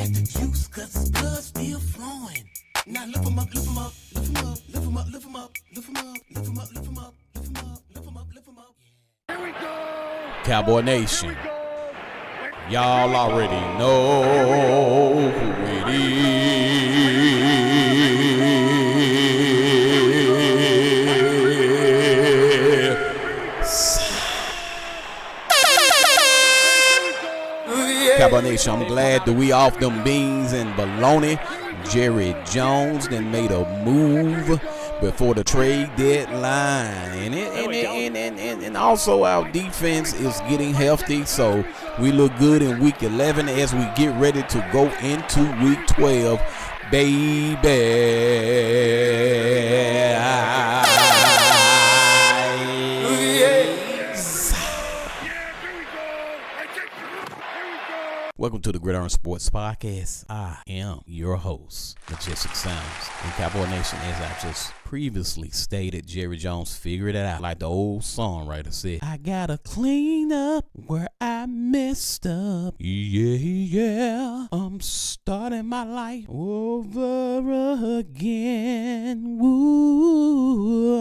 like the juice, cause his blood still flowing. Now lift him up, lift him up, lift him up, lift him up, lift him up, lift him up, lift him up, lift him up, lift him up, lift him up, lift him up. Here we go. Cowboy Nation, y'all already know who it is. Cowboy Nation, I'm glad that we off them beans and baloney. Jerry Jones then made a move before the trade deadline, and also our defense is getting healthy, so we look good in week 11 as we get ready to go into week 12, baby. Welcome to the Gridiron Sports Podcast. I am your host, Majestic Sounds. In Cowboy Nation, as I just previously stated, Jerry Jones figured it out. Like the old songwriter said, I gotta clean up where I messed up. Yeah, I'm starting my life over again. Woo.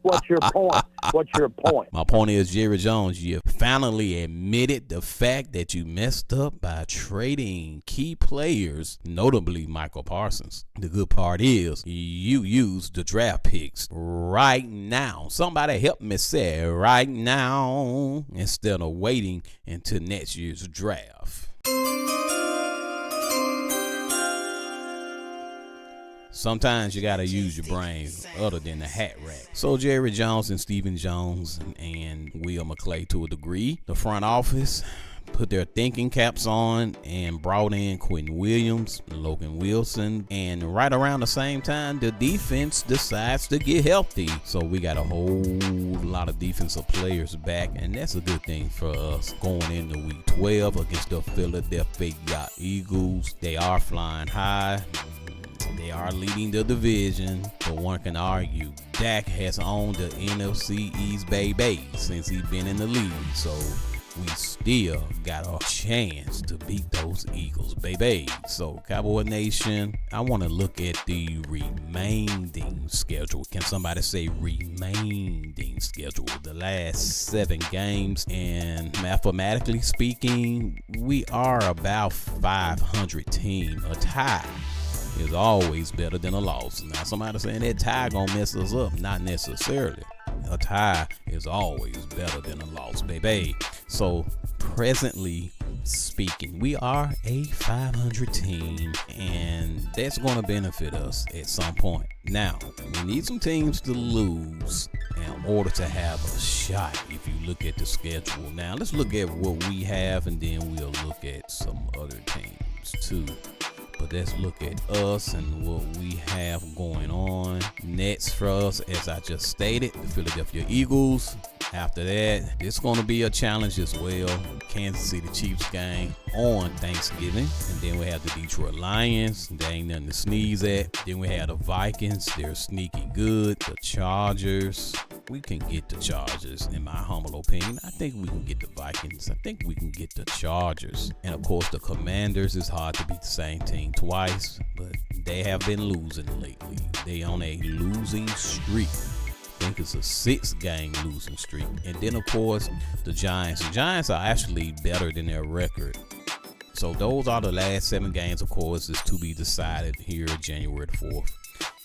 What's your point? What's your point? My point is, Jerry Jones, you finally admitted the fact that you messed up by trading key players, notably Michael Parsons. The good part is you used the draft picks right now. Somebody help me say right now instead of waiting until next year's draft. Sometimes you got to use your brain other than the hat rack. So Jerry Jones and Stephen Jones and Will McClay, to a degree, the front office put their thinking caps on and brought in Quentin Williams, Logan Wilson, and right around the same time, the defense decides to get healthy. So we got a whole lot of defensive players back, and that's a good thing for us going into week 12 against the Philadelphia Eagles. They are flying high. They are leading the division, but one can argue Dak has owned the NFC East, baby, since he's been in the league. So we still got a chance to beat those Eagles, baby. So Cowboy Nation, I want to look at the remaining schedule. Can somebody say remaining schedule? The last 7 games, and mathematically speaking, we are about 500 team. A tie is always better than a loss. Now somebody saying that tie gonna mess us up. Not necessarily. A tie is always better than a loss, baby. So presently speaking, we are a 500 team, and that's going to benefit us at some point. Now, we need some teams to lose in order to have a shot if you look at the schedule. Now, let's look at what we have, and then we'll look at some other teams too. But let's look at us and what we have going on. Next for us, as I just stated, the Philadelphia Eagles. After that, it's going to be a challenge as well. Kansas City Chiefs game on Thanksgiving. And then we have the Detroit Lions. There ain't nothing to sneeze at. Then we have the Vikings. They're sneaky good. The Chargers. We can get the Chargers, in my humble opinion. I think we can get the Vikings. I think we can get the Chargers. And of course, the Commanders. Is hard to beat the same team twice, but they have been losing lately. They on a losing streak. I think it's a 6-game losing streak. And then of course, the Giants. The Giants are actually better than their record. So those are the last 7 games. Of course, is to be decided here January the 4th.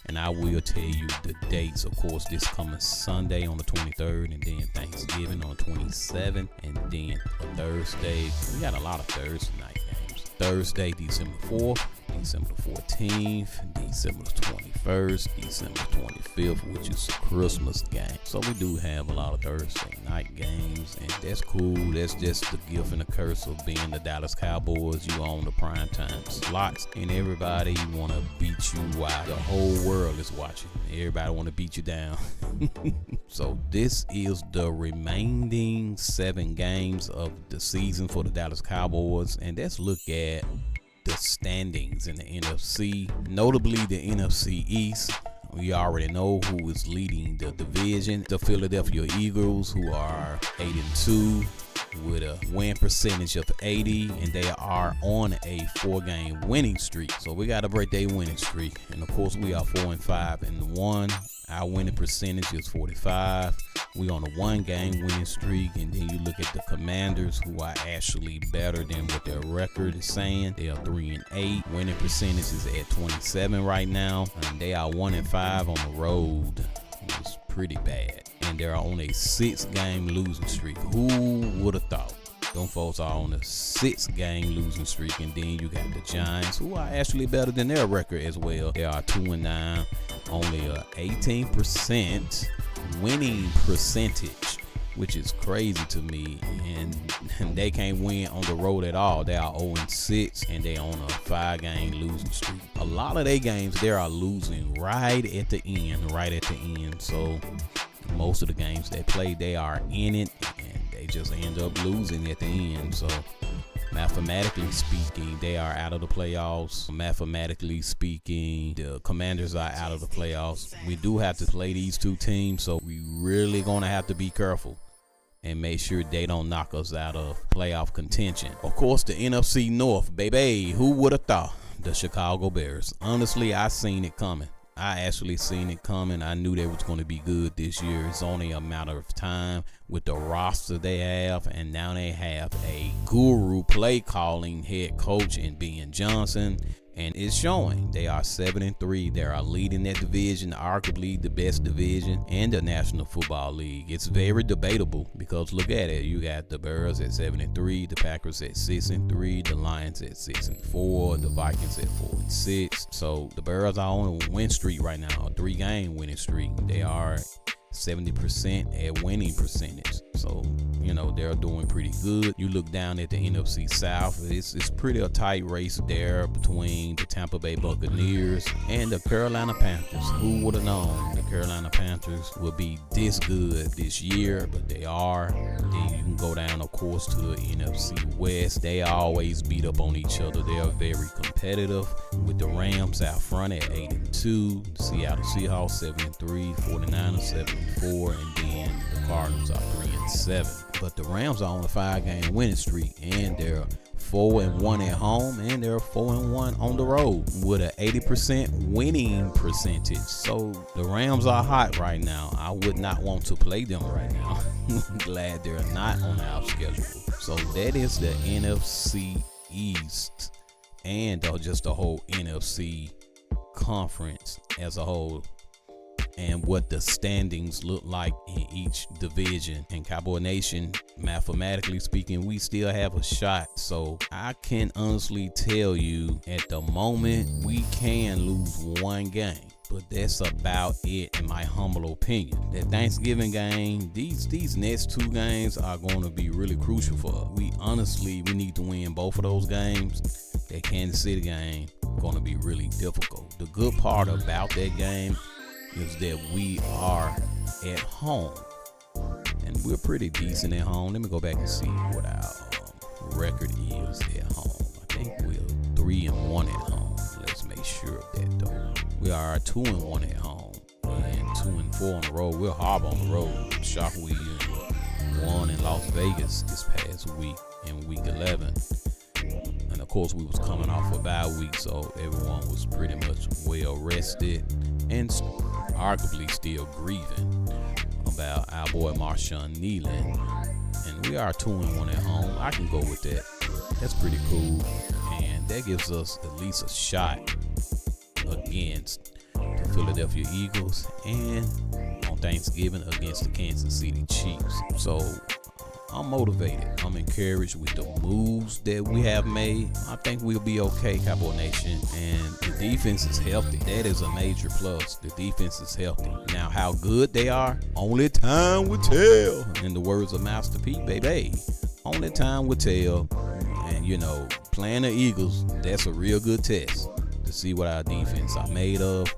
And I will tell you the dates. Of course, this coming Sunday on the 23rd, and then Thanksgiving on the 27th, and then Thursday. We got a lot of Thursday night games. Thursday, December 4th, December 14th, December 21st, December 25th, which is a Christmas game. So we do have a lot of Thursday night games, and that's cool. That's just the gift and the curse of being the Dallas Cowboys. You own the primetime slots, and everybody want to beat you while the whole world is watching. Everybody want to beat you down. So this is the remaining 7 games of the season for the Dallas Cowboys, and let's look at the standings in the NFC, notably the NFC East. We already know who is leading the division. The Philadelphia Eagles, who are 8-2. with a win percentage of 80, and they are on a 4-game winning streak. So we got to break their winning streak. And of course, we are 4-5-1. Our winning percentage is 45. We on a 1-game winning streak, and then you look at the Commanders, who are actually better than what their record is saying. They are 3-8. Winning percentage is at 27 right now, and they are 1-5 on the road. It's pretty bad, and they're on a 6-game losing streak. Who would have thought? Them folks are on a 6-game losing streak, and then you got the Giants, who are actually better than their record as well. They are 2-9, only a 18% winning percentage, which is crazy to me. And they can't win on the road at all. They are 0-6, and they on a 5-game losing streak. A lot of their games, they are losing right at the end. So most of the games they play, they are in it, and they just end up losing at the end. So mathematically speaking, they are out of the playoffs. Mathematically speaking, the Commanders are out of the playoffs. We do have to play these two teams, so we really gonna have to be careful and make sure they don't knock us out of playoff contention. Of course, the NFC North, baby. Who would have thought? The Chicago Bears. Honestly, I seen it coming. I actually seen it coming. I knew they was going to be good this year. It's only a matter of time with the roster they have, and now they have a guru play calling head coach in Ben Johnson, and it's showing. They are 7-3. They are leading that division, arguably the best division in the National Football League. It's very debatable because look at it. You got the Bears at 7-3, the Packers at 6-3, the Lions at 6-4, the Vikings at 4-6. So the Bears are on a win streak right now, a 3-game winning streak. They are 70% at winning percentage. So, you know, they're doing pretty good. You look down at the NFC South, it's pretty a tight race there between the Tampa Bay Buccaneers and the Carolina Panthers. Who would have known the Carolina Panthers would be this good this year, but they are. Then you can go down, of course, to the NFC West. They always beat up on each other. They are very competitive with the Rams out front at 8-2, the Seattle Seahawks 7-3, 49ers 7-4, and then the Cardinals are 3-7. But the Rams are on a 5-game winning streak, and they're 4-1 at home, and they're 4-1 on the road with an 80% winning percentage. So the Rams are hot right now. I would not want to play them right now. I'm glad they're not on our schedule. So that is the NFC East, and just the whole NFC conference as a whole, and what the standings look like in each division. And Cowboy Nation, mathematically speaking, we still have a shot. So I can honestly tell you at the moment we can lose 1 game, but that's about it in my humble opinion. That Thanksgiving game, these next 2 games are going to be really crucial for us. We need to win both of those games. That Kansas City game going to be really difficult. The good part about that game is that we are at home, and we're pretty decent at home. Let me go back and see what our record is at home. I think we're 3-1 at home. Let's make sure of that though. We are 2-1 at home and 2-4 on the road. We're horrible on the road. Shock, we won in Las Vegas this past week in week 11. And of course, we was coming off a bye week, so everyone was pretty much well rested and arguably still grieving about our boy Marshawn Kneeland. And we are 2-1 at home. I can go with that. That's pretty cool, and that gives us at least a shot against the Philadelphia Eagles and on Thanksgiving against the Kansas City Chiefs. So I'm motivated. I'm encouraged with the moves that we have made. I think we'll be okay, Cowboy Nation. And the defense is healthy. That is a major plus. The defense is healthy. Now, how good they are, only time will tell. In the words of Master P, baby, only time will tell. And, you know, playing the Eagles, that's a real good test to see what our defense are made of.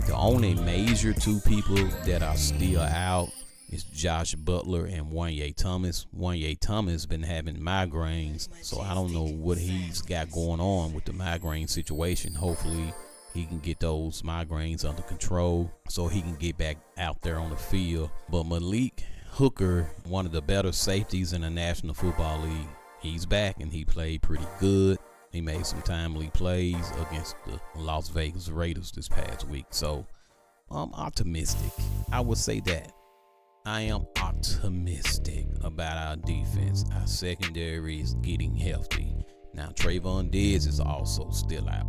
The only major 2 people that are still out is Josh Butler and Wanye Thomas. Wanye Thomas been having migraines, so I don't know what he's got going on with the migraine situation. Hopefully he can get those migraines under control so he can get back out there on the field. But Malik Hooker, one of the better safeties in the National Football League, he's back and he played pretty good. He made some timely plays against the Las Vegas Raiders this past week. So I'm optimistic. I would say that. I am optimistic about our defense. Our secondary is getting healthy. Now Trayvon Diggs is also still out.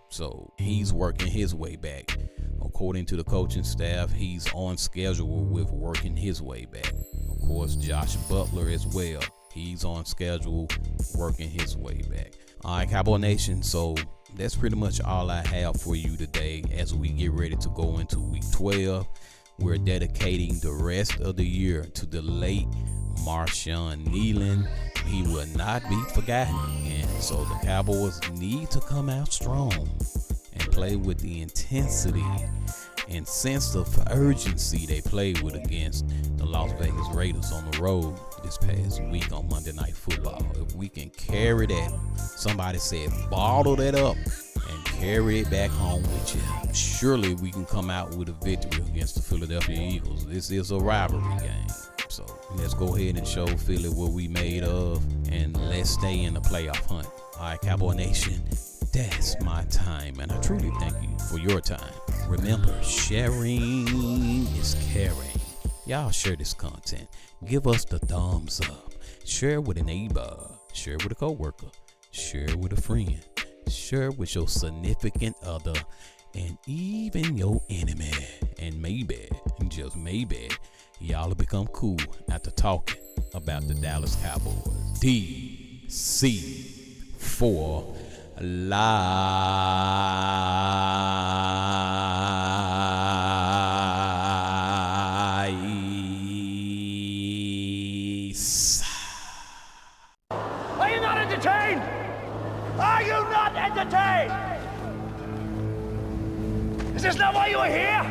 So he's working his way back. According to the coaching staff, he's on schedule with working his way back. Of course, Josh Butler as well. He's on schedule working his way back. All right, Cowboy Nation. So that's pretty much all I have for you today as we get ready to go into week 12. We're dedicating the rest of the year to the late Marshawn Kneeland. He will not be forgotten. And so the Cowboys need to come out strong and play with the intensity and sense of urgency they played with against the Las Vegas Raiders on the road this past week on Monday Night Football. If we can carry that, somebody said bottle that up and carry it back home with you, surely we can come out with a victory against the Philadelphia Eagles. This is a rivalry game. So let's go ahead and show Philly what we made of, and let's stay in the playoff hunt. All right, Cowboy Nation, that's my time, and I truly thank you for your time. Remember, sharing is caring. Y'all share this content. Give us the thumbs up. Share with a neighbor. Share with a coworker. Share with a friend. Share with your significant other, and even your enemy. And maybe, just maybe, y'all will become cool after talking about the Dallas Cowboys. DC for life. Are you not entertained? Are you not entertained? Is this not why you are here?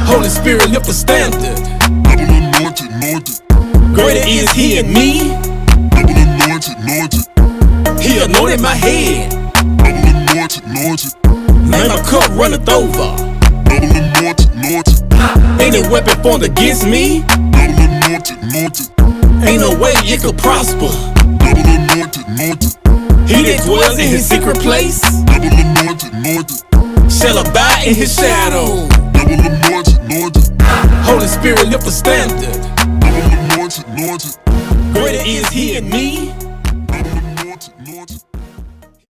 Holy Spirit, lift the standard. Greater is He in me. He anointed my head. Made my cup runneth over. Any weapon formed against me, ain't no way it could prosper. He that dwells in His secret place shall abide in His shadow. Holy Spirit, lift the standard. Greater is He in me.